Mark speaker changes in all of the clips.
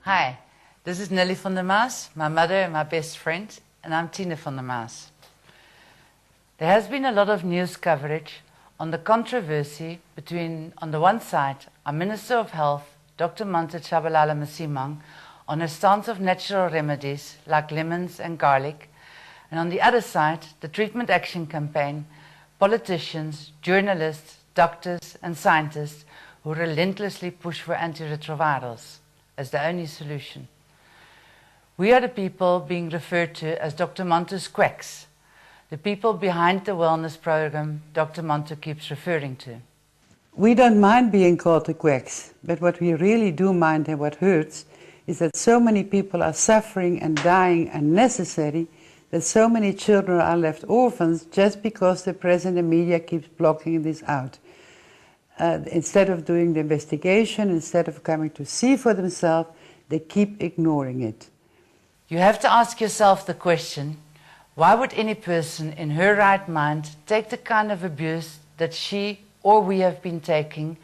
Speaker 1: Hi, this is Nelly van der Maas, my mother and my best friend, and I'm Tine van der Maas. There has been a lot of news coverage on the controversy between, on the one side, our Minister of Health, Dr. Manta Tshabalala Masimang, on her stance of natural remedies like lemons and garlic, and on the other side, the Treatment Action Campaign, politicians, journalists, doctors and scientists who relentlessly push for antiretrovirals as the only solution. We are the people being referred to as Dr. Manto's quacks, the people behind the wellness program Dr. Manto keeps referring to.
Speaker 2: We don't mind being called the quacks, but what we really do mind and what hurts is that so many people are suffering and dying unnecessarily, that so many children are left orphans just because the press and the media keeps blocking this out. Instead of doing the investigation, instead of coming to see for themselves, they keep ignoring it.
Speaker 1: You have to ask yourself the question, why would any person in her right mind take the kind of abuse that she or we have been taking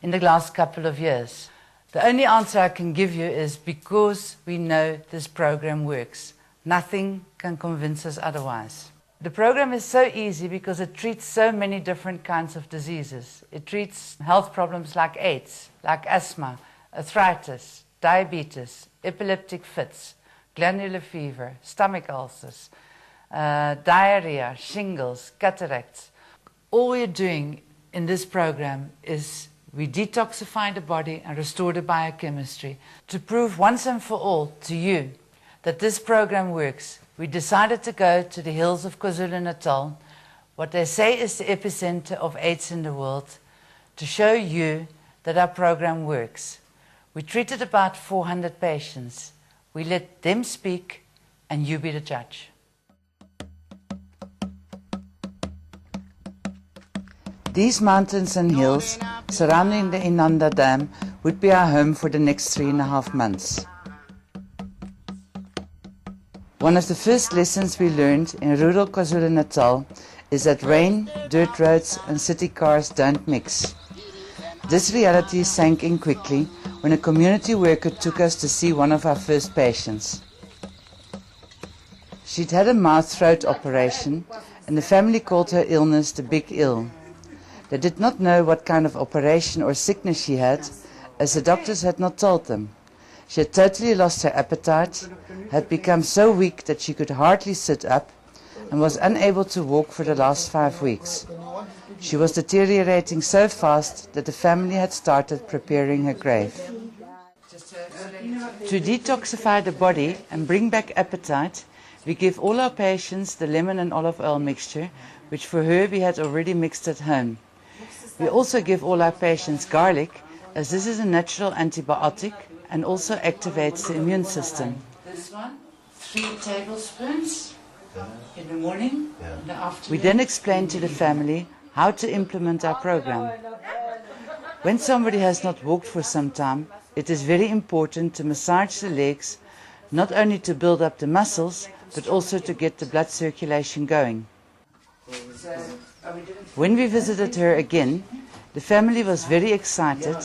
Speaker 1: in the last couple of years? The only answer I can give you is because we know this program works. Nothing can convince us otherwise. The program is so easy because it treats so many different kinds of diseases. It treats health problems like AIDS, like asthma, arthritis, diabetes, epileptic fits, glandular fever, stomach ulcers, diarrhea, shingles, cataracts. All we're doing in this program is we detoxify the body and restore the biochemistry. To prove once and for all to you that this program works, we decided to go to the hills of KwaZulu-Natal, what they say is the epicenter of AIDS in the world, to show you that our program works. We treated about 400 patients. We let them speak and you be the judge. These mountains and hills surrounding the Inanda Dam would be our home for the next 3.5 months. One of the first lessons we learned in rural KwaZulu-Natal is that rain, dirt roads and city cars don't mix. This reality sank in quickly when a community worker took us to see one of our first patients. She'd had a mouth-throat operation and the family called her illness the Big Ill. They did not know what kind of operation or sickness she had, as the doctors had not told them. She had totally lost her appetite, had become so weak that she could hardly sit up, and was unable to walk for the last 5 weeks. She was deteriorating so fast that the family had started preparing her grave. To detoxify the body and bring back appetite, we give all our patients the lemon and olive oil mixture, which for her we had already mixed at home. We also give all our patients garlic, as this is a natural antibiotic and also activates the immune system. This one, 3 tablespoons in the morning, in the afternoon. We then explain to the family how to implement our program. When somebody has not walked for some time, it is very important to massage the legs, not only to build up the muscles, but also to get the blood circulation going. When we visited her again, the family was very excited,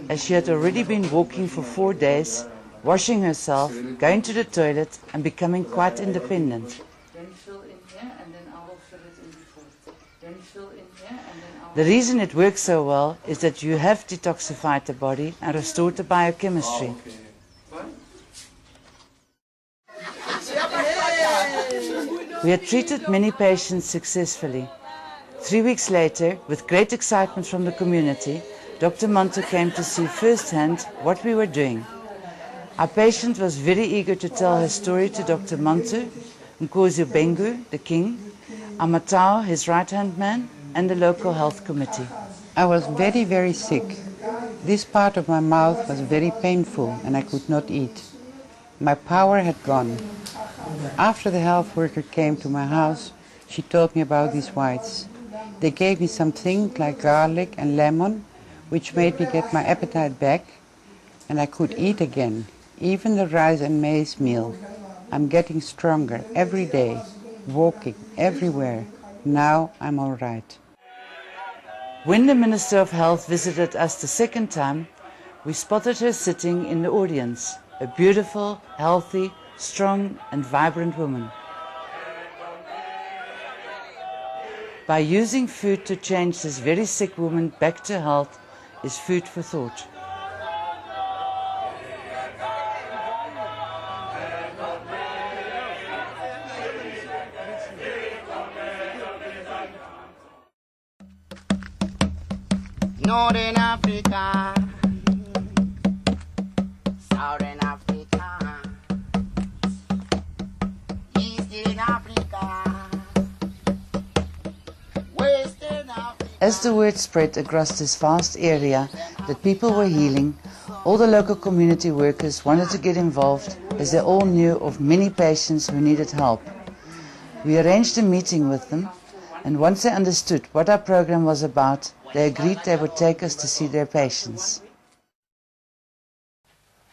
Speaker 1: as she had already been walking for 4 days, washing herself, going to the toilet and becoming quite independent. The reason it works so well is that you have detoxified the body and restored the biochemistry. We had treated many patients successfully. 3 weeks later, with great excitement from the community, Dr. Manta came to see firsthand what we were doing. Our patient was very eager to tell her story to Dr. Manta, Nkosi Bhengu, the king, Amatao, his right-hand man, and the local health committee.
Speaker 2: I was very, very sick. This part of my mouth was very painful and I could not eat. My power had gone. After the health worker came to my house, she told me about these whites. They gave me some things like garlic and lemon, which made me get my appetite back, and I could eat again, even the rice and maize meal. I'm getting stronger every day, walking everywhere. Now I'm all right.
Speaker 1: When the Minister of Health visited us the second time, we spotted her sitting in the audience, a beautiful, healthy, strong and vibrant woman. By using food to change this very sick woman back to health is food for thought.
Speaker 3: Northern Africa, Southern Africa, Eastern Africa, Western Africa.
Speaker 1: As the word spread across this vast area that people were healing, all the local community workers wanted to get involved as they all knew of many patients who needed help. We arranged a meeting with them, and once they understood what our program was about, they agreed they would take us to see their patients.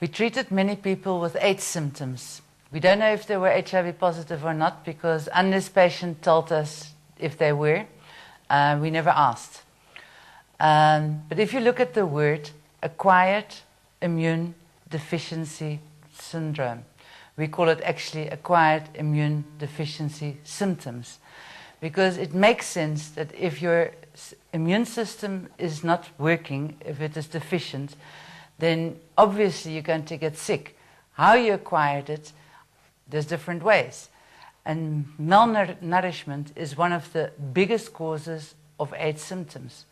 Speaker 1: We treated many people with AIDS symptoms. We don't know if they were HIV positive or not, because unless patient told us if they were, we never asked. But if you look at the word acquired immune deficiency syndrome, we call it actually acquired immune deficiency symptoms, because it makes sense that if your immune system is not working, if it is deficient, then obviously you're going to get sick. How you acquired it, there's different ways. And malnourishment is one of the biggest causes of AIDS symptoms.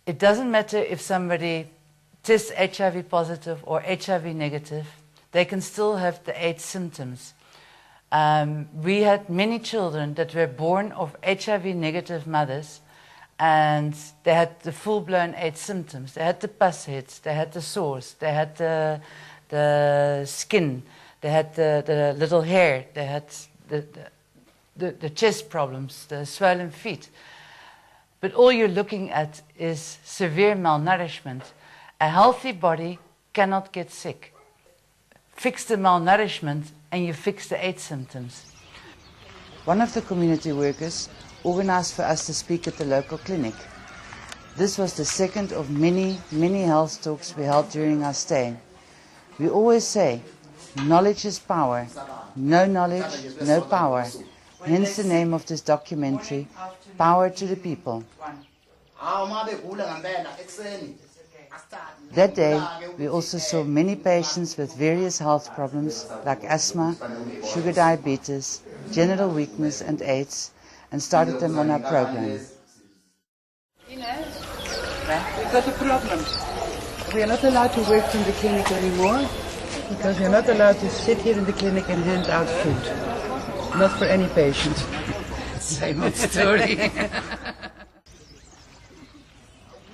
Speaker 1: It doesn't matter if somebody tests HIV positive or HIV negative, they can still have the AIDS symptoms. We had many children that were born of HIV negative mothers, and they had the full-blown AIDS symptoms. They had the pus heads, they had the sores, they had the skin, they had the little hair, they had the chest problems, the swollen feet. But all you're looking at is severe malnourishment. A healthy body cannot get sick. Fix the malnourishment and you fix the AIDS symptoms. One of the community workers organized for us to speak at the local clinic. This was the second of many, many health talks we held during our stay. We always say, knowledge is power. No knowledge, no power. Hence the name of this documentary, Power to the People. That day, we also saw many patients with various health problems like asthma, sugar diabetes, genital weakness and AIDS, and started them on our program.
Speaker 2: We've got a problem. We are not allowed to work in the clinic anymore because we are not allowed to sit here in the clinic and hand out food. Not for any patient.
Speaker 1: Same old story.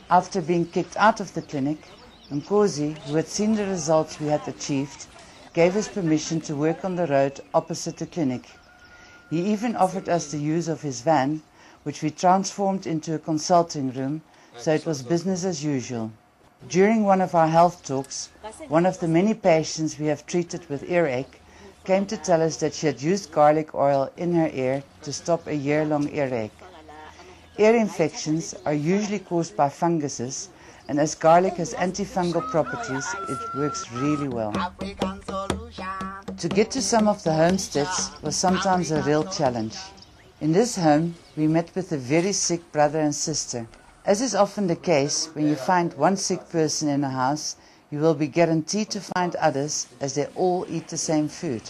Speaker 1: After being kicked out of the clinic, Nkosi, who had seen the results we had achieved, gave us permission to work on the road opposite the clinic. He even offered us the use of his van, which we transformed into a consulting room, so it was business as usual. During one of our health talks, one of the many patients we have treated with earache came to tell us that she had used garlic oil in her ear to stop a year-long earache. Ear infections are usually caused by funguses, and as garlic has antifungal properties, it works really well. To get to some of the homesteads was sometimes a real challenge. In this home, we met with a very sick brother and sister. As is often the case, when you find one sick person in a house, you will be guaranteed to find others, as they all eat the same food.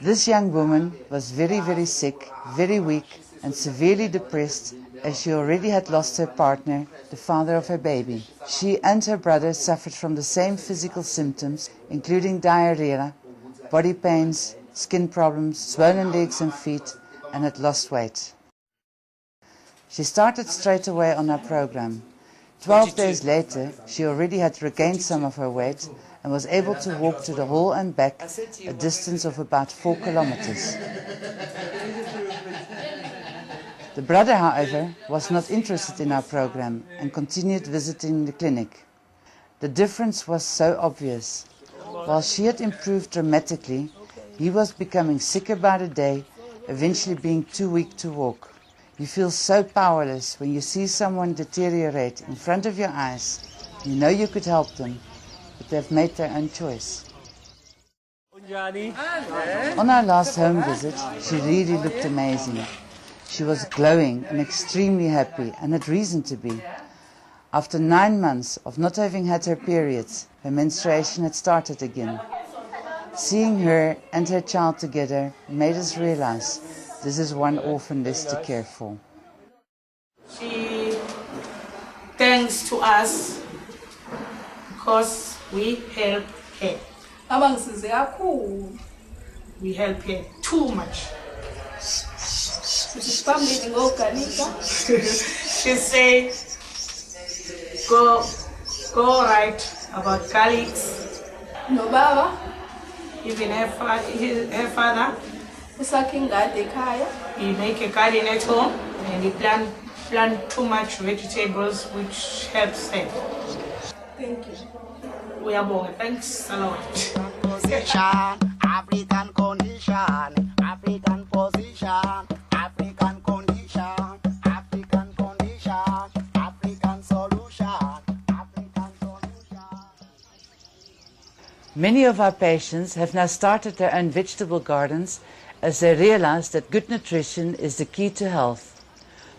Speaker 1: This young woman was very, very sick, very weak, and severely depressed, as she already had lost her partner, the father of her baby. She and her brother suffered from the same physical symptoms, including diarrhea, body pains, skin problems, swollen legs and feet, and had lost weight. She started straight away on our program. 12 days later, she already had regained some of her weight and was able to walk to the hall and back, a distance of about 4 kilometers. The brother, however, was not interested in our program and continued visiting the clinic. The difference was so obvious. While she had improved dramatically, he was becoming sicker by the day, eventually being too weak to walk. You feel so powerless when you see someone deteriorate in front of your eyes. You know you could help them, but they've made their own choice. On our last home visit, she really looked amazing. She was glowing and extremely happy, and had reason to be. After 9 months of not having had her periods, her menstruation had started again. Seeing her and her child together made us realize this is one orphan less to care for.
Speaker 4: She thanks to us because we help her. We help her too much. She say, go write about garlics.
Speaker 5: No baba.
Speaker 4: Even her father, he make a garden at home and he plant too much vegetables, which helps her.
Speaker 5: Thank you.
Speaker 4: We are born. Thanks a lot.
Speaker 3: African condition, African position, African condition, African condition, African solution, African solution.
Speaker 1: Many of our patients have now started their own vegetable gardens as they realize that good nutrition is the key to health.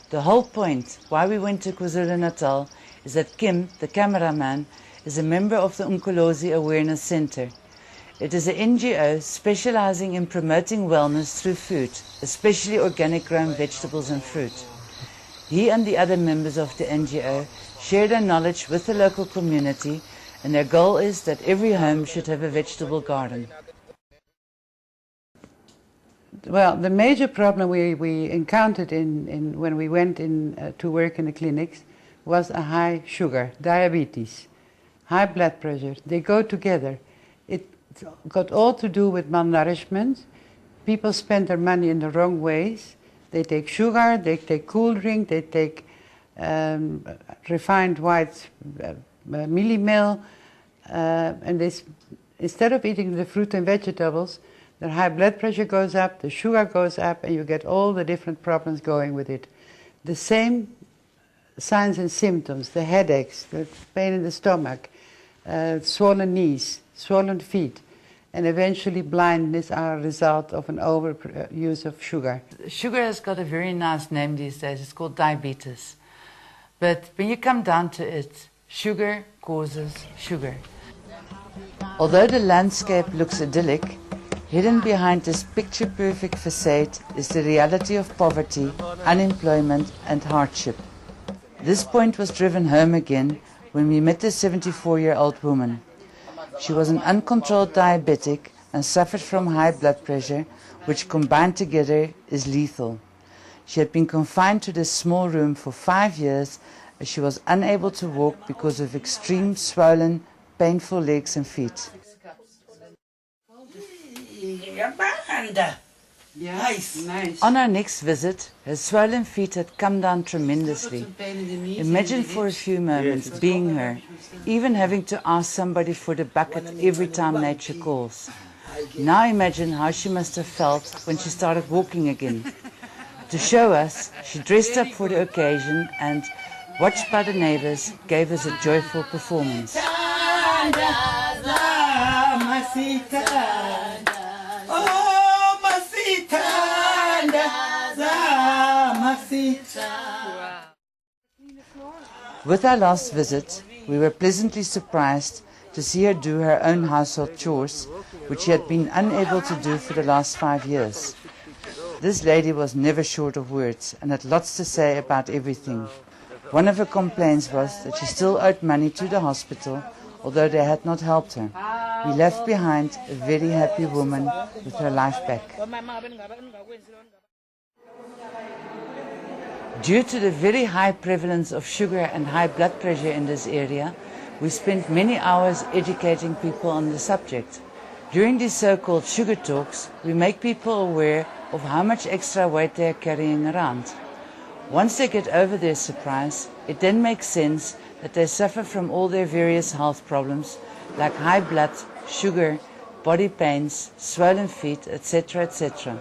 Speaker 1: The whole point why we went to KwaZulu-Natal is that Kim, the cameraman, is a member of the Nkosi Awareness Center. It is an NGO specializing in promoting wellness through food, especially organic grown vegetables and fruit. He and the other members of the NGO share their knowledge with the local community, and their goal is that every home should have a vegetable garden.
Speaker 2: Well, the major problem we encountered when we went to work in the clinics was a high sugar, diabetes, high blood pressure. They go together. It got all to do with malnourishment. People spend their money in the wrong ways. They take sugar, they take cool drink, they take refined white mealie meal, and instead of eating the fruit and vegetables, their high blood pressure goes up, the sugar goes up, and you get all the different problems going with it. The same signs and symptoms, the headaches, the pain in the stomach, swollen knees, swollen feet, and eventually blindness are a result of an overuse of sugar.
Speaker 1: Sugar has got a very nice name these days. It's called diabetes. But when you come down to it, sugar causes sugar. Although the landscape looks idyllic, hidden behind this picture-perfect facade is the reality of poverty, unemployment and hardship. This point was driven home again when we met the 74-year-old woman. She was an uncontrolled diabetic and suffered from high blood pressure, which combined together is lethal. She had been confined to this small room for 5 years as she was unable to walk because of extreme swollen, painful legs and feet.
Speaker 2: Yes, nice.
Speaker 1: On our next visit, her swollen feet had come down tremendously. Imagine for a few moments being her, even having to ask somebody for the bucket every time nature calls. Now imagine how she must have felt when she started walking again. To show us, she dressed up for the occasion and, watched by the neighbors, gave us a joyful performance. With our last visit, we were pleasantly surprised to see her do her own household chores, which she had been unable to do for the last 5 years. This lady was never short of words and had lots to say about everything. One of her complaints was that she still owed money to the hospital, although they had not helped her. We left behind a very happy woman with her life back. Due to the very high prevalence of sugar and high blood pressure in this area, We spent many hours educating people on the subject. During these so-called sugar talks, we make people aware of how much extra weight they are carrying around. Once they get over their surprise, it then makes sense that they suffer from all their various health problems like high blood, sugar, body pains, swollen feet, etc., etc.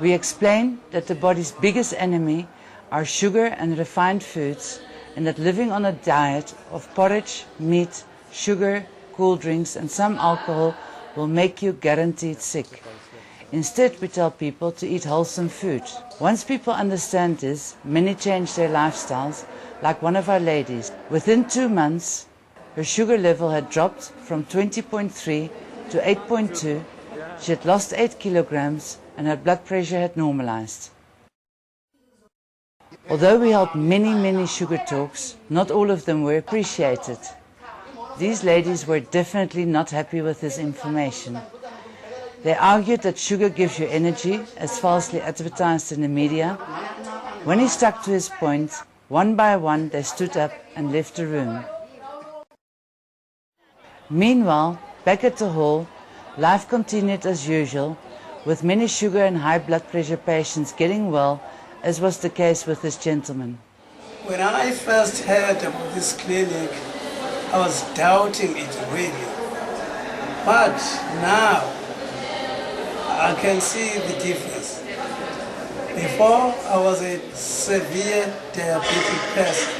Speaker 1: We explain that the body's biggest enemy are sugar and refined foods, and that living on a diet of porridge, meat, sugar, cool drinks and some alcohol will make you guaranteed sick. Instead, we tell people to eat wholesome food. Once people understand this, many change their lifestyles, like one of our ladies. Within 2 months, her sugar level had dropped from 20.3 to 8.2. She had lost 8 kilograms and her blood pressure had normalized. Although we held many sugar talks, not all of them were appreciated. These ladies were definitely not happy with this information. They argued that sugar gives you energy, as falsely advertised in the media. When he stuck to his point, one by one they stood up and left the room. Meanwhile, back at the hall, life continued as usual, with many sugar and high blood pressure patients getting well, as was the case with this gentleman.
Speaker 6: When I first heard about this clinic, I was doubting it really. But now, I can see the difference. Before, I was a severe diabetic person.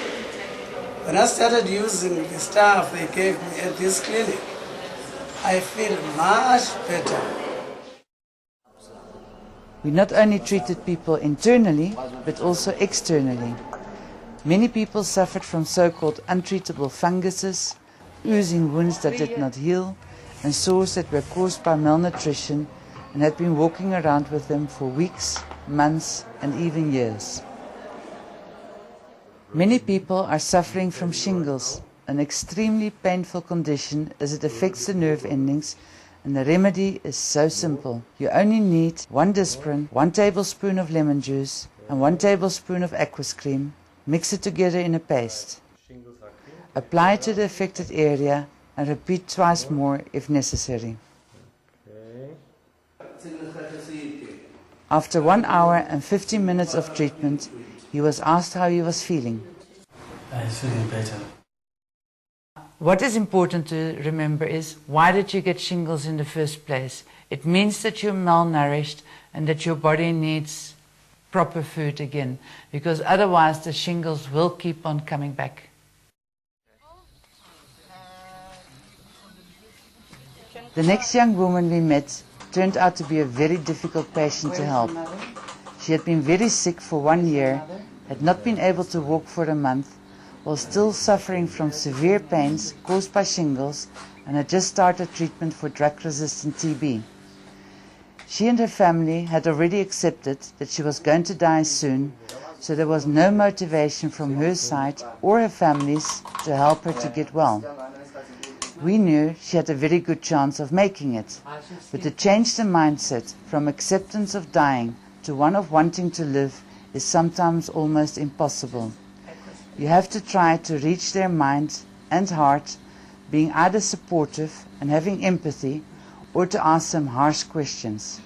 Speaker 6: When I started using the stuff they gave me at this clinic, I feel much better.
Speaker 1: We not only treated people internally, but also externally. Many people suffered from so-called untreatable funguses, oozing wounds that did not heal, and sores that were caused by malnutrition, and had been walking around with them for weeks, months, and even years. Many people are suffering from shingles, an extremely painful condition as it affects the nerve endings, and the remedy is so simple. You only need 1 Disprin, 1 tablespoon of lemon juice, and 1 tablespoon of aqueous cream. Mix it together in a paste. Apply it to the affected area and repeat twice more if necessary. After 1 hour and 15 minutes of treatment, he was asked how he was feeling.
Speaker 7: I was feeling better.
Speaker 1: What is important to remember is, why did you get shingles in the first place? It means that you're malnourished and that your body needs proper food again, because otherwise the shingles will keep on coming back. The next young woman we met turned out to be a very difficult patient to help. She had been very sick for 1 year, had not been able to walk for a month, was still suffering from severe pains caused by shingles, and had just started treatment for drug-resistant TB. She and her family had already accepted that she was going to die soon, so there was no motivation from her side or her family's to help her to get well. We knew she had a very good chance of making it, but to change the mindset from acceptance of dying to one of wanting to live is sometimes almost impossible. You have to try to reach their mind and heart, being either supportive and having empathy, or to ask them harsh questions.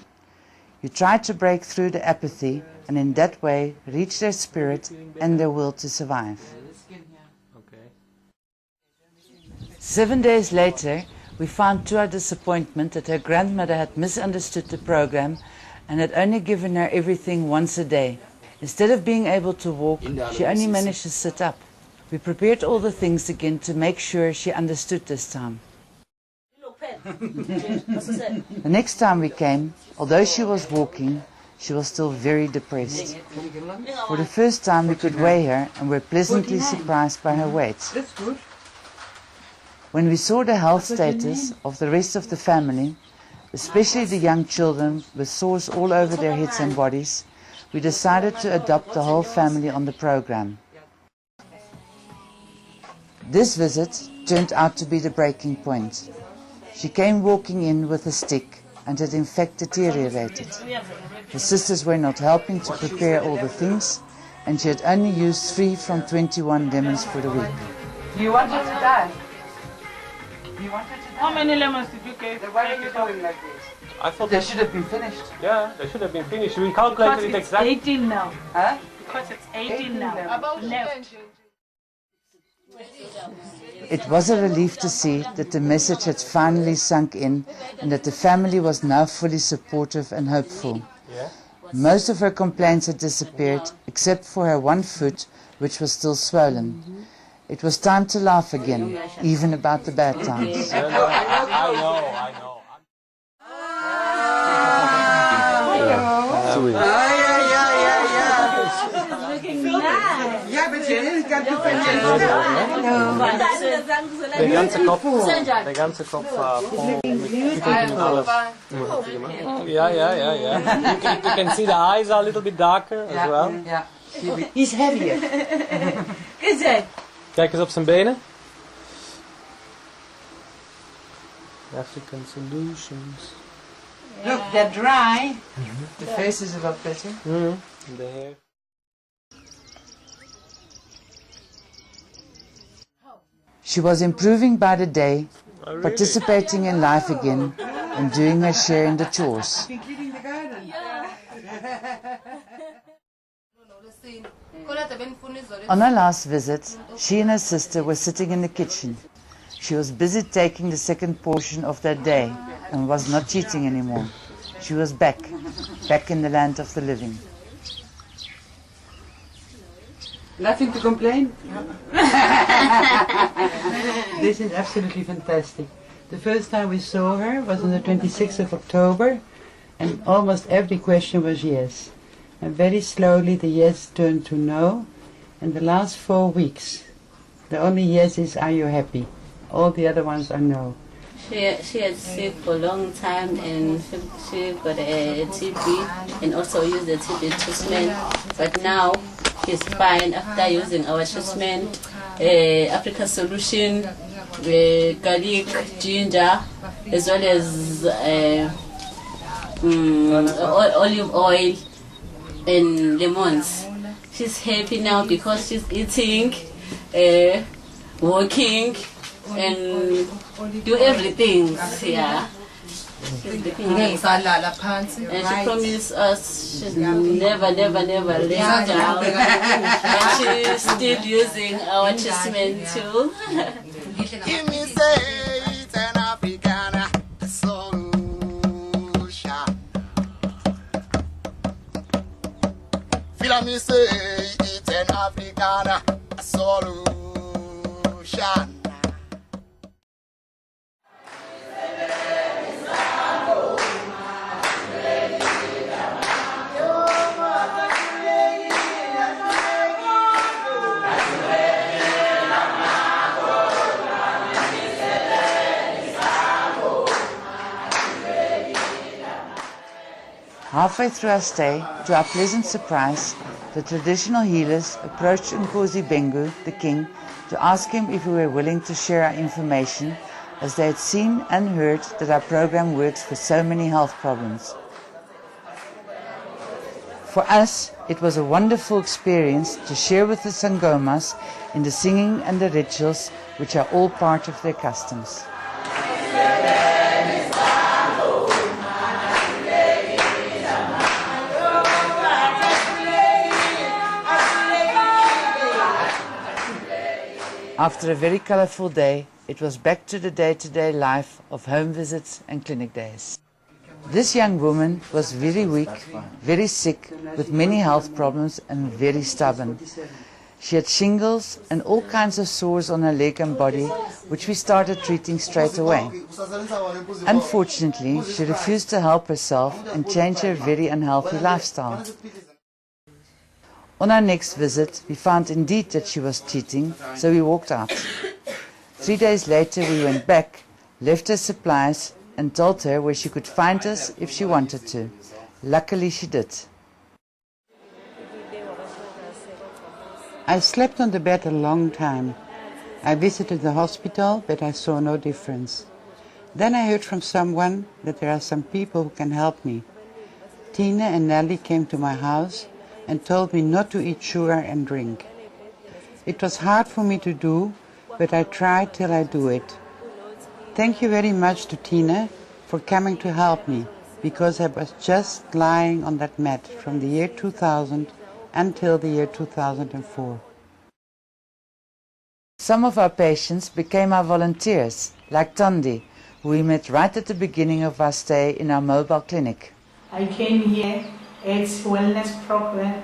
Speaker 1: You try to break through the apathy and in that way reach their spirit and their will to survive. 7 days later, we found to our disappointment that her grandmother had misunderstood the program and had only given her everything once a day. Instead of being able to walk, she only managed to sit up. We prepared all the things again to make sure she understood this time. The next time we came, although she was walking, she was still very depressed. For the first time we could weigh her and were pleasantly surprised by her weight. When we saw the health status of the rest of the family, especially the young children with sores all over their heads and bodies, we decided to adopt the whole family on the program. This visit turned out to be the breaking point. She came walking in with a stick and had in fact deteriorated. The sisters were not helping to prepare all the things, and she had only used 3 from 21 lemons for the week.
Speaker 2: You wanted to die?
Speaker 1: You wanted to
Speaker 4: How many lemons did you get?
Speaker 1: Why are you doing like this?
Speaker 8: I thought
Speaker 1: They should have been finished.
Speaker 8: Yeah, they should have been finished. We calculated it exactly.
Speaker 4: 18 now.
Speaker 1: Huh?
Speaker 4: Because it's 18 now. Left.
Speaker 1: It was a relief to see that the message had finally sunk in and that the family was now fully supportive and hopeful.
Speaker 8: Yeah.
Speaker 1: Most of her complaints had disappeared, except for her one foot, which was still swollen. It was time to laugh again, even about the bad times.
Speaker 8: I know.
Speaker 2: Ja, but je didn't get to
Speaker 8: Der ganze Kopf voll mit alles. Yeah. You can see the eyes are a little bit darker as well.
Speaker 1: Yeah. He's heavier.
Speaker 8: Kijk eens op zijn benen. African solutions.
Speaker 2: Look, they're dry.
Speaker 1: The face is a lot better.
Speaker 8: The hair.
Speaker 1: She was improving by the day, participating in life again, and doing her share in the chores.
Speaker 2: Cleaning the garden.
Speaker 1: On her last visit, she and her sister were sitting in the kitchen. She was busy taking the second portion of that day and was not cheating anymore. She was back in the land of the living.
Speaker 2: Nothing to complain? This is absolutely fantastic. The first time we saw her was on the 26th of October, and almost every question was yes. And very slowly the yes turned to no, and the last 4 weeks, the only yes is, are you happy? All the other ones are no.
Speaker 9: She had sick for a long time, and she got a TB and also used the TB treatment. But now she's fine after using our treatment, African solution, garlic, ginger, as well as olive oil and lemons. She's happy now because she's eating, walking, and do everything. Yeah. And she promised us she's never let down. And she's still using our treatment too.
Speaker 3: Give me say it's an African solution. Feel me say it's an African solution.
Speaker 1: Halfway through our stay, to our pleasant surprise, the traditional healers approached Nkosi Bhengu, the king, to ask him if we were willing to share our information, as they had seen and heard that our program works for so many health problems. For us, it was a wonderful experience to share with the Sangomas in the singing and the rituals, which are all part of their customs. After a very colourful day, it was back to the day-to-day life of home visits and clinic days. This young woman was very weak, very sick, with many health problems and very stubborn. She had shingles and all kinds of sores on her leg and body, which we started treating straight away. Unfortunately, she refused to help herself and change her very unhealthy lifestyle. On our next visit, we found indeed that she was cheating, so we walked out. 3 days later, we went back, left her supplies, and told her where she could find us if she wanted to. Luckily, she did.
Speaker 2: I slept on the bed a long time. I visited the hospital, but I saw no difference. Then I heard from someone that there are some people who can help me. Tine and Nelly came to my house and told me not to eat sugar and drink. It was hard for me to do, but I tried till I do it. Thank you very much to Tine for coming to help me, because I was just lying on that mat from the year 2000 until the year 2004.
Speaker 1: Some of our patients became our volunteers, like Tondi, who we met right at the beginning of our stay in our mobile clinic.
Speaker 4: I came here at wellness program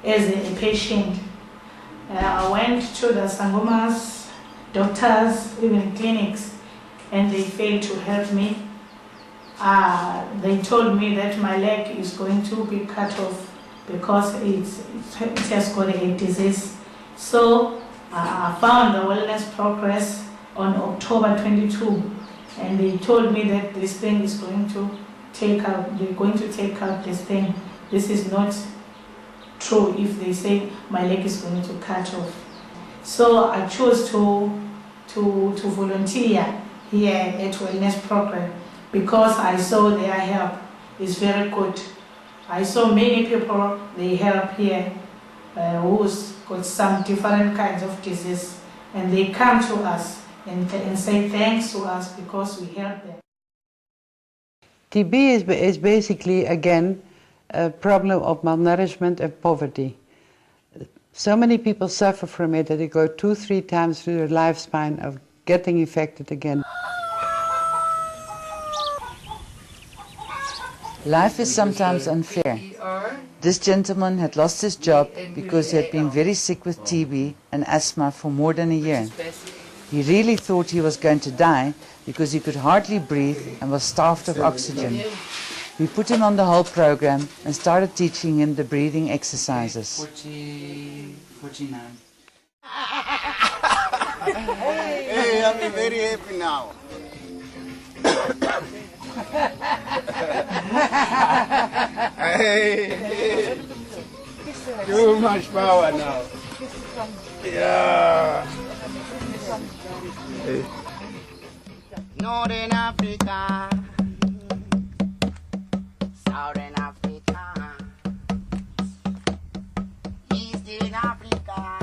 Speaker 4: as a patient. I went to the Sangomas, doctors, even clinics, and they failed to help me. They told me that my leg is going to be cut off because it has got a disease. So I found the wellness progress on October 22, and they told me that this thing is going to take out, they're going to take out this thing. This is not true if they say my leg is going to cut off. So I chose to volunteer here at Wellness Program because I saw their help is very good. I saw many people they help here who's got some different kinds of disease, and they come to us and say thanks to us because we help them.
Speaker 2: TB is basically, again, a problem of malnourishment and poverty. So many people suffer from it that they go 2-3 times through their lifespan of getting infected again.
Speaker 1: Life is sometimes unfair. This gentleman had lost his job because he had been very sick with TB and asthma for more than a year. He really thought he was going to die because he could hardly breathe and was starved of oxygen. We put him on the whole program and started teaching him the breathing exercises.
Speaker 3: 49. Hey, I'm very happy now. Hey, too much power now. Yeah. Hey. Northern Africa, Southern Africa, Eastern Africa.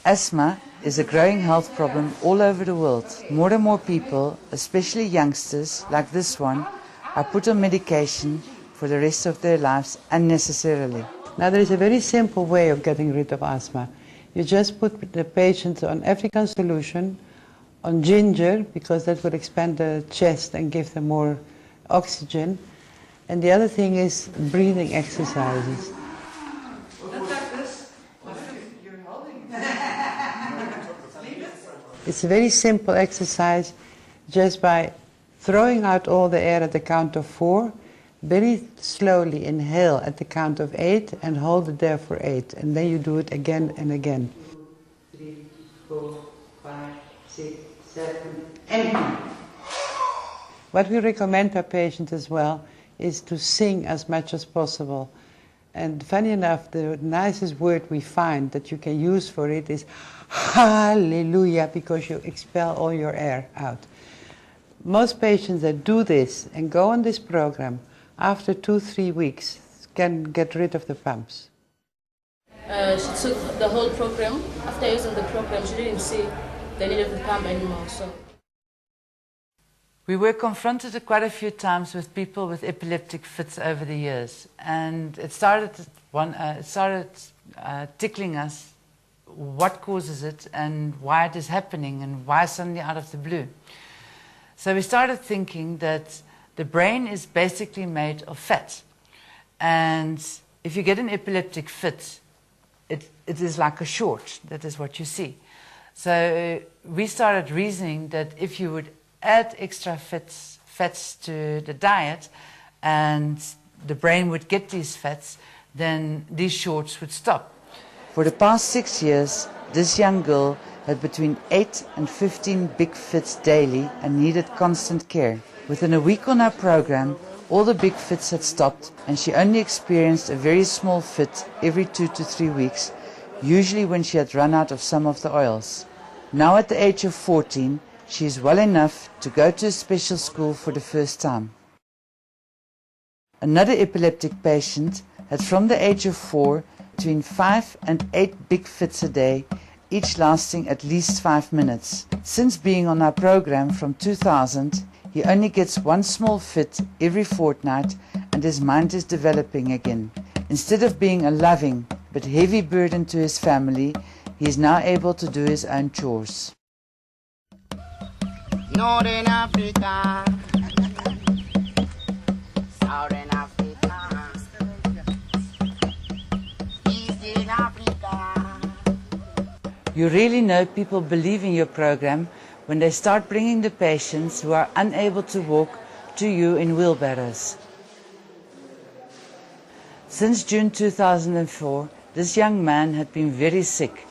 Speaker 1: Asthma is a growing health problem all over the world. More and more people, especially youngsters like this one, are put on medication for the rest of their lives unnecessarily.
Speaker 2: Now there is a very simple way of getting rid of asthma. You just put the patient on African solution, on ginger, because that would expand the chest and give them more oxygen. And the other thing is breathing exercises. It's a very simple exercise, just by throwing out all the air at the count of 4, very slowly inhale at the count of 8 and hold it there for 8, and then you do it again and again. 2, 3, 4, 5, 6, 7, 8. What we recommend our patients as well is to sing as much as possible. And funny enough, the nicest word we find that you can use for it is hallelujah, because you expel all your air out. Most patients that do this and go on this program, after 2-3 weeks, can get rid of the pumps.
Speaker 10: She took the whole program. After using the program, she didn't see the need of the pump anymore. So
Speaker 1: we were confronted quite a few times with people with epileptic fits over the years, and it started tickling us what causes it and why it is happening and why suddenly out of the blue. So we started thinking that the brain is basically made of fat, and if you get an epileptic fit, it is like a short. That is what you see. So we started reasoning that if you would add extra fats to the diet and the brain would get these fats, then these shorts would stop. For the past 6 years, this young girl had between 8 and 15 big fits daily and needed constant care. Within a week on our program, all the big fits had stopped, and she only experienced a very small fit every 2 to 3 weeks, usually when she had run out of some of the oils. Now at the age of 14, she is well enough to go to a special school for the first time. Another epileptic patient had from the age of 4 between 5 and 8 big fits a day each lasting at least 5 minutes. Since being on our program from 2000, he only gets one small fit every fortnight and his mind is developing again. Instead of being a loving but heavy burden to his family, he is now able to do his own chores.
Speaker 3: Northern Africa, Southern Africa, Eastern Africa.
Speaker 1: You really know people believe in your program when they start bringing the patients who are unable to walk to you in wheelbarrows. Since June 2004, this young man had been very sick.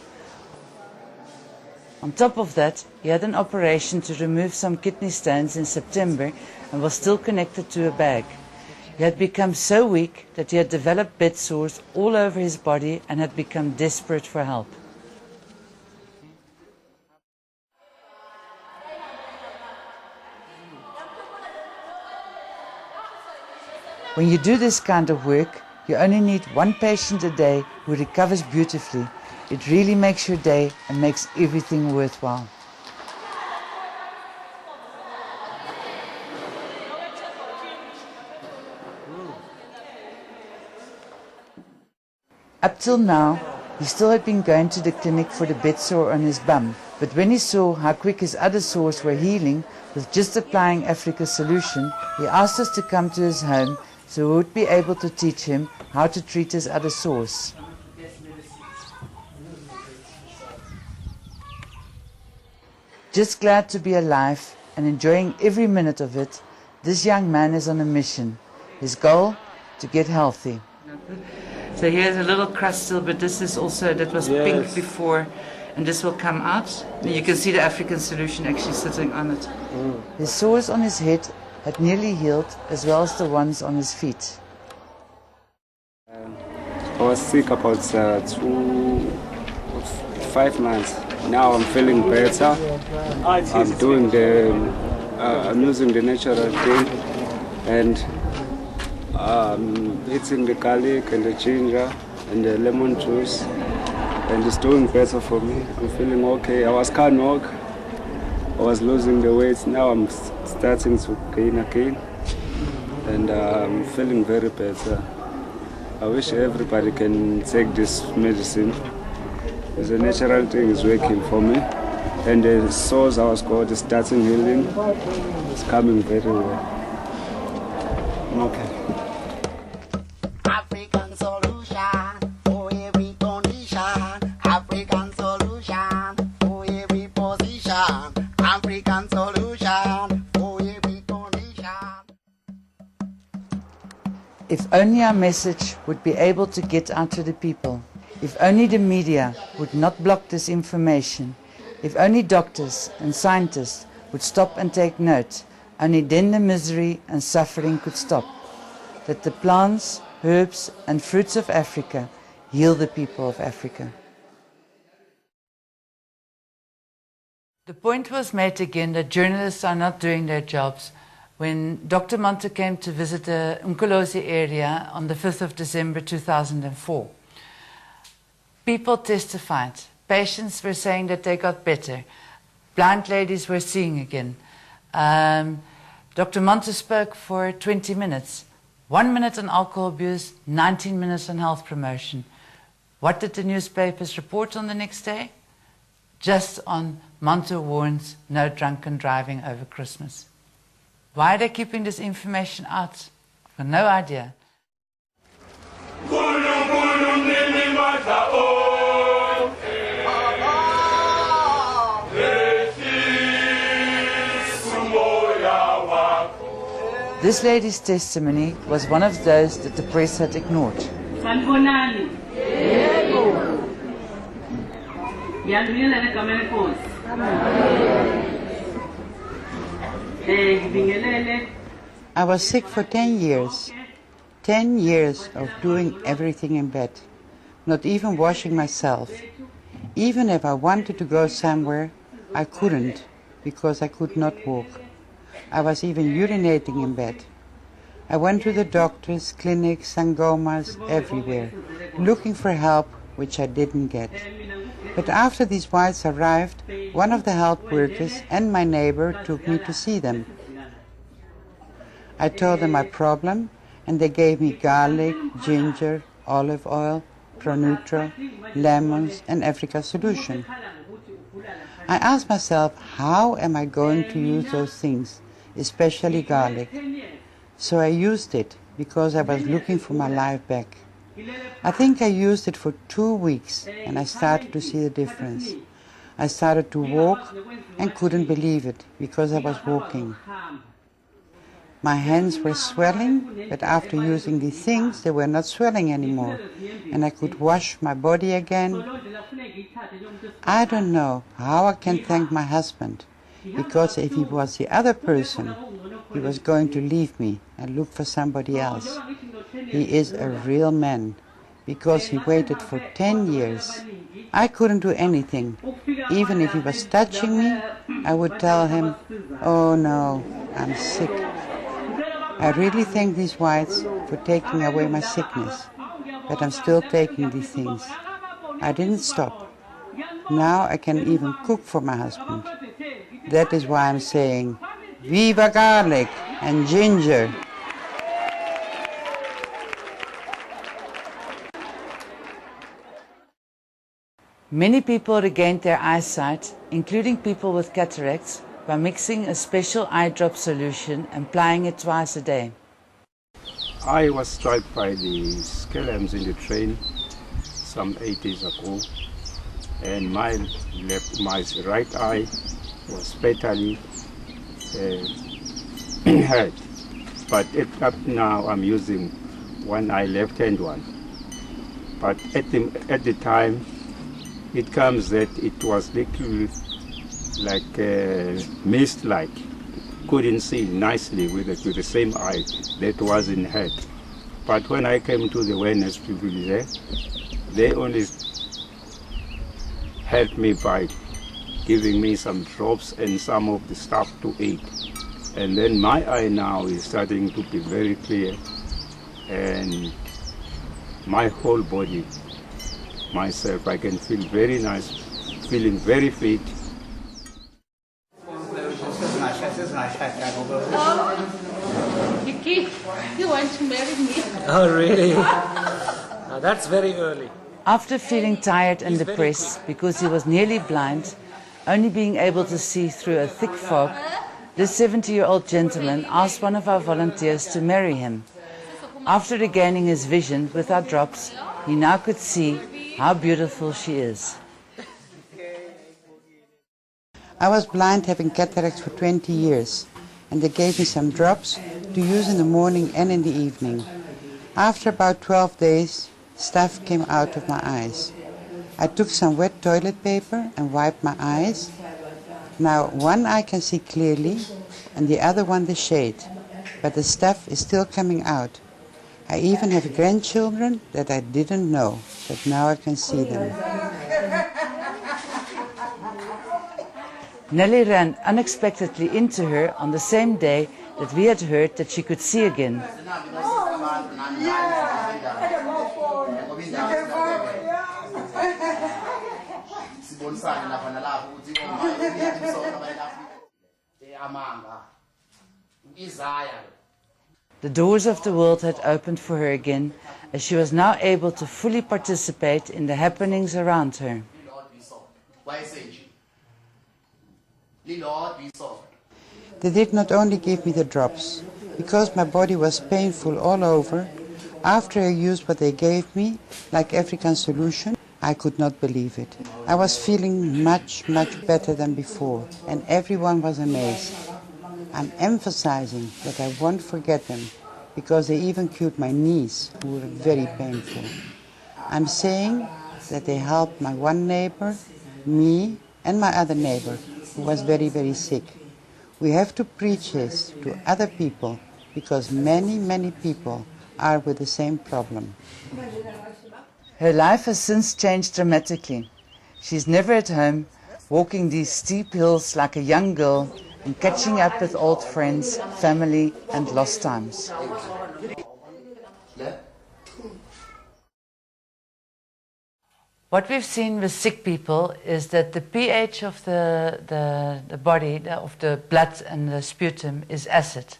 Speaker 1: On top of that, he had an operation to remove some kidney stones in September and was still connected to a bag. He had become so weak that he had developed bed sores all over his body and had become desperate for help. When you do this kind of work, you only need one patient a day who recovers beautifully. It really makes your day and makes everything worthwhile. Up till now, he still had been going to the clinic for the bed sore on his bum, but when he saw how quick his other sores were healing with just applying Africa's solution, he asked us to come to his home so we would be able to teach him how to treat his other sores. Just glad to be alive and enjoying every minute of it, this young man is on a mission. His goal, to get healthy. So here's a little crust still, but this is also, that was pink before, and this will come out. And you can see the African solution actually sitting on it. His sores on his head had nearly healed, as well as the ones on his feet.
Speaker 11: I was sick about 5 months. Now I'm feeling better. I'm doing I'm using the natural thing, and eating the garlic and the ginger and the lemon juice, and it's doing better for me. I'm feeling okay. I can't walk. I was losing the weight. Now I'm starting to gain again, and I'm feeling very better. I wish everybody can take this medicine. It's a natural thing, it's working for me. And the sores I was called is starting healing. It's coming very well. Okay.
Speaker 3: African solution for every condition. African solution for every position. African solution for every condition.
Speaker 1: If only our message would be able to get out to the people. If only the media would not block this information. If only doctors and scientists would stop and take note, only then the misery and suffering could stop. That the plants, herbs and fruits of Africa heal the people of Africa. The point was made again that journalists are not doing their jobs. When Dr. Monte came to visit the Nkosi area on the 5th of December 2004, people testified. Patients were saying that they got better. Blind ladies were seeing again. Dr. Monte spoke for 20 minutes. 1 minute on alcohol abuse, 19 minutes on health promotion. What did the newspapers report on the next day? Just on Monte warns no drunken driving over Christmas. Why are they keeping this information out? I've got no idea. This lady's testimony was one of those that the press had ignored.
Speaker 2: I was sick for 10 years. 10 years of doing everything in bed. Not even washing myself. Even if I wanted to go somewhere, I couldn't, because I could not walk. I was even urinating in bed. I went to the doctors, clinics, sangomas, everywhere, looking for help, which I didn't get. But after these whites arrived, one of the health workers and my neighbor took me to see them. I told them my problem, and they gave me garlic, ginger, olive oil, Pro-Neutral, lemons, and Africa solution. I asked myself, how am I going to use those things, especially garlic? So I used it because I was looking for my life back. I think I used it for 2 weeks and I started to see the difference. I started to walk and couldn't believe it because I was walking. My hands were swelling, but after using these things, they were not swelling anymore, and I could wash my body again. I don't know how I can thank my husband, because if he was the other person, he was going to leave me and look for somebody else. He is a real man, because he waited for 10 years. I couldn't do anything. Even if he was touching me, I would tell him, "Oh no, I'm sick." I really thank these whites for taking away my sickness, but I'm still taking these things. I didn't stop. Now I can even cook for my husband. That is why I'm saying, Viva garlic and ginger!
Speaker 1: Many people regained their eyesight, including people with cataracts, by mixing a special eye drop solution and applying it twice a day.
Speaker 12: I was struck by the scalams in the train some 8 days ago, and my right eye was fatally hurt. But up now I'm using one eye, left-hand one. But at the time, it comes that it was little like mist-like. Couldn't see nicely with the same eye that wasn't hurt. But when I came to the awareness people there, they only helped me by giving me some drops and some of the stuff to eat. And then my eye now is starting to be very clear, and my whole body, myself, I can feel very nice, feeling very fit.
Speaker 9: Vicky, you want to marry me?
Speaker 8: Oh, really? Now that's very early.
Speaker 1: After feeling tired and depressed because he was nearly blind, only being able to see through a thick fog, this 70-year-old gentleman asked one of our volunteers to marry him. After regaining his vision with our drops, he now could see how beautiful she is.
Speaker 2: I was blind, having cataracts for 20 years, and they gave me some drops to use in the morning and in the evening. After about 12 days, stuff came out of my eyes. I took some wet toilet paper and wiped my eyes. Now one eye can see clearly and the other one the shade, but the stuff is still coming out. I even have grandchildren that I didn't know, but now I can see them.
Speaker 1: Nelly ran unexpectedly into her on the same day that we had heard that she could see again. The doors of the world had opened for her again, as she was now able to fully participate in the happenings around her.
Speaker 2: They did not only give me the drops. Because my body was painful all over, after I used what they gave me, like African solution, I could not believe it. I was feeling much better than before, and everyone was amazed. I'm emphasizing that I won't forget them, because they even cured my knees, who were very painful. I'm saying that they helped my one neighbor, me, and my other neighbor, who was very sick. We have to preach this to other people, because many people are with the same problem.
Speaker 1: Her life has since changed dramatically. She's never at home, walking these steep hills like a young girl and catching up with old friends, family and lost times. What we've seen with sick people is that the pH of the body, of the blood and the sputum, is acid.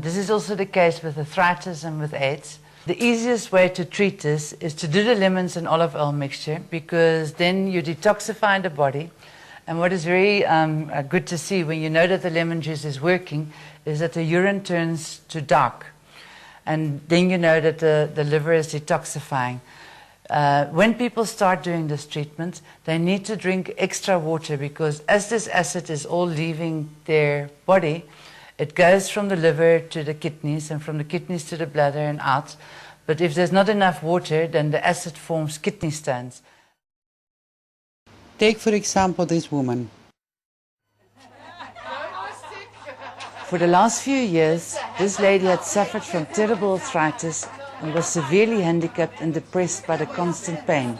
Speaker 1: This is also the case with arthritis and with AIDS. The easiest way to treat this is to do the lemons and olive oil mixture, because then you detoxify the body. And what is very good to see when you know that the lemon juice is working is that the urine turns to dark. And then you know that the liver is detoxifying. When people start doing this treatment, they need to drink extra water, because as this acid is all leaving their body, it goes from the liver to the kidneys and from the kidneys to the bladder and out. But if there's not enough water, then the acid forms kidney stones.
Speaker 2: Take, for example, this woman.
Speaker 1: For the last few years, this lady had suffered from terrible arthritis and was severely handicapped and depressed by the constant pain.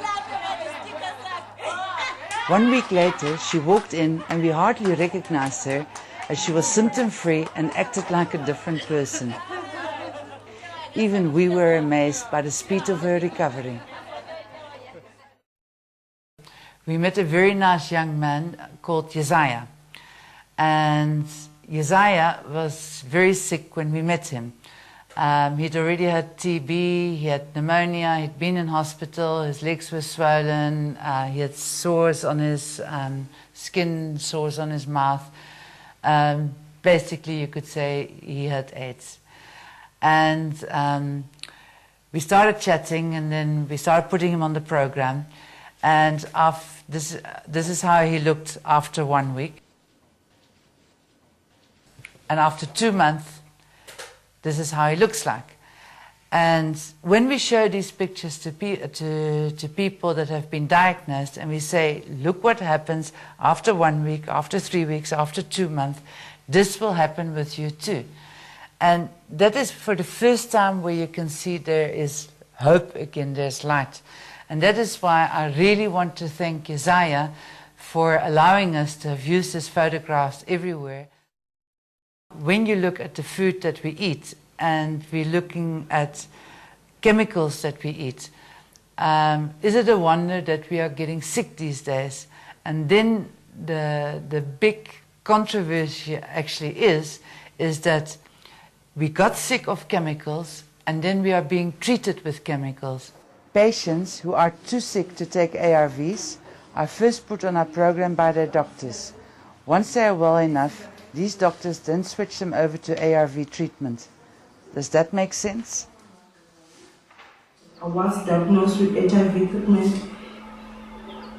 Speaker 1: 1 week later, she walked in and we hardly recognized her, as she was symptom-free and acted like a different person. Even we were amazed by the speed of her recovery. We met a very nice young man called Jesaja. And Jesaja was very sick when we met him. He'd already had TB, he had pneumonia, he'd been in hospital, his legs were swollen, he had sores on his skin, sores on his mouth. Basically, you could say he had AIDS. And we started chatting, and then we started putting him on the program. And this is how he looked after 1 week. And after 2 months, this is how he looks like. And when we show these pictures to people that have been diagnosed, and we say, look what happens after 1 week, after 3 weeks, after 2 months, this will happen with you too. And that is for the first time where you can see there is hope again, there's light. And that is why I really want to thank Jesaja for allowing us to have used his photographs everywhere. When you look at the food that we eat, and we're looking at chemicals that we eat, is it a wonder that we are getting sick these days? And then the big controversy actually is that we got sick of chemicals, and then we are being treated with chemicals. Patients who are too sick to take ARVs are first put on our program by their doctors. Once they are well enough, these doctors then switch them over to ARV treatment. Does that make sense?
Speaker 4: I was diagnosed with HIV treatment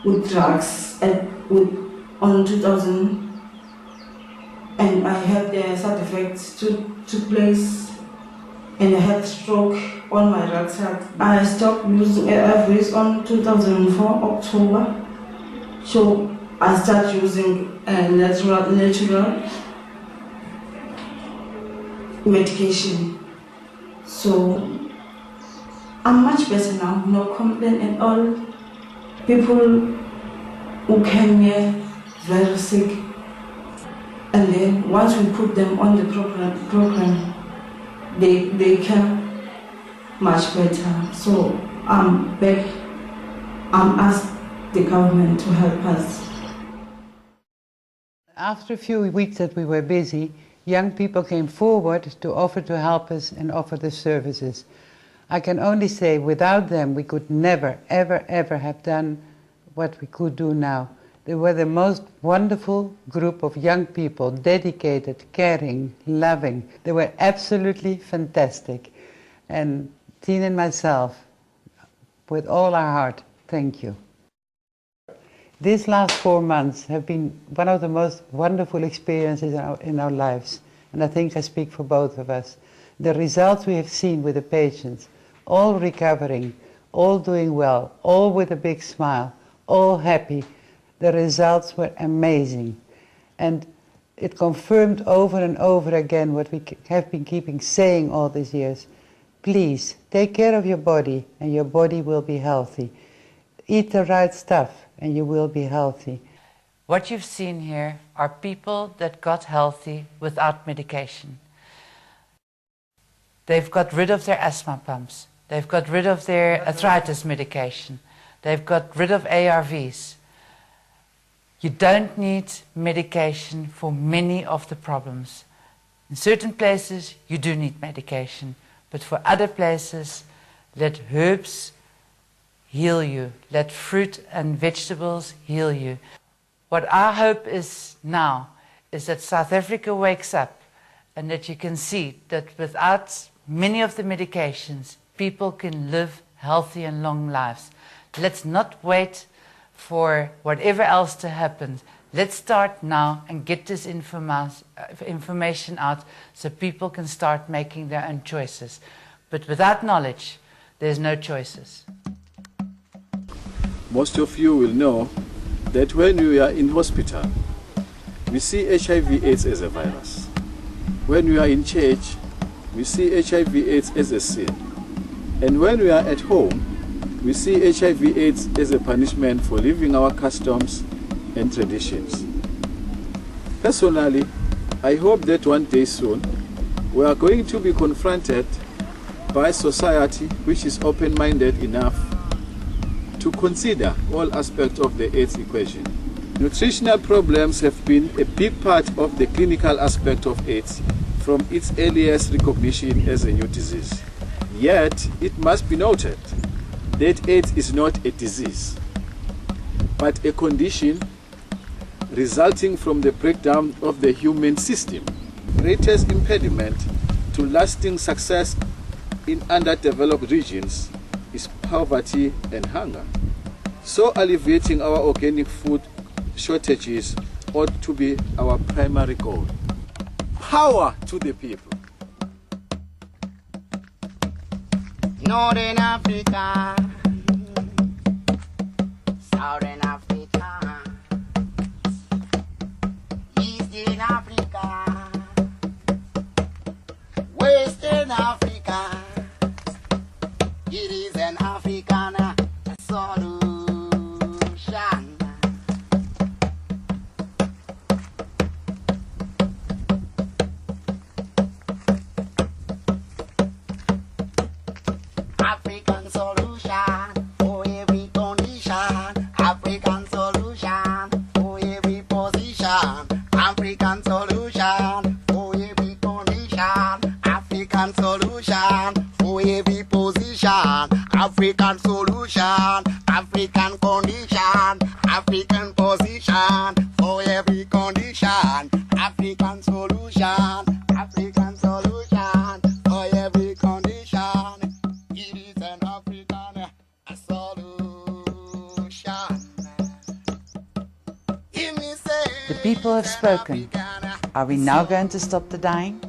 Speaker 4: with drugs on 2000, and I had the side effects took place, and I had stroke on my right side. I stopped using ARVs on 2004 October, so I started using natural medication. So I'm much better now, no complaint at all. People who came here very sick, and then once we put them on the program, they came much better. So I'm back. I'm asked the government to help us.
Speaker 2: After a few weeks that we were busy, young people came forward to offer to help us and offer the services. I can only say without them we could never, ever, ever have done what we could do now. They were the most wonderful group of young people, dedicated, caring, loving. They were absolutely fantastic. And Tine and myself, with all our heart, thank you. These last 4 months have been one of the most wonderful experiences in our lives. And I think I speak for both of us. The results we have seen with the patients, all recovering, all doing well, all with a big smile, all happy. The results were amazing. And it confirmed over and over again what we have been keeping saying all these years. Please, take care of your body and your body will be healthy. Eat the right stuff and you will be healthy.
Speaker 1: What you've seen here are people that got healthy without medication. They've got rid of their asthma pumps. They've got rid of their arthritis medication. They've got rid of ARVs. You don't need medication for many of the problems. In certain places, you do need medication. But for other places, let herbs heal you. Let fruit and vegetables heal you. What our hope is now is that South Africa wakes up and that you can see that without many of the medications, people can live healthy and long lives. Let's not wait for whatever else to happen. Let's start now and get this information out so people can start making their own choices. But without knowledge, there's no choices.
Speaker 13: Most of you will know that when we are in hospital, we see HIV/AIDS as a virus. When we are in church, we see HIV/AIDS as a sin. And when we are at home, we see HIV/AIDS as a punishment for living our customs and traditions. Personally, I hope that one day soon, we are going to be confronted by a society which is open-minded enough to consider all aspects of the AIDS equation. Nutritional problems have been a big part of the clinical aspect of AIDS from its earliest recognition as a new disease. Yet, it must be noted that AIDS is not a disease, but a condition resulting from the breakdown of the human system. Greatest impediment to lasting success in underdeveloped regions is poverty and hunger. So alleviating our organic food shortages ought to be our primary goal. Power to the people.
Speaker 3: Northern Africa, Southern Africa, Eastern Africa, Western Africa. It is an African solution. African solution for every condition. African solution for every position. African solution for every condition. African solution for every position. African solution, African condition. African position for every condition. African solution, African solution for every condition. It is an African solution.
Speaker 1: The people have spoken. Are we now going to stop the dying?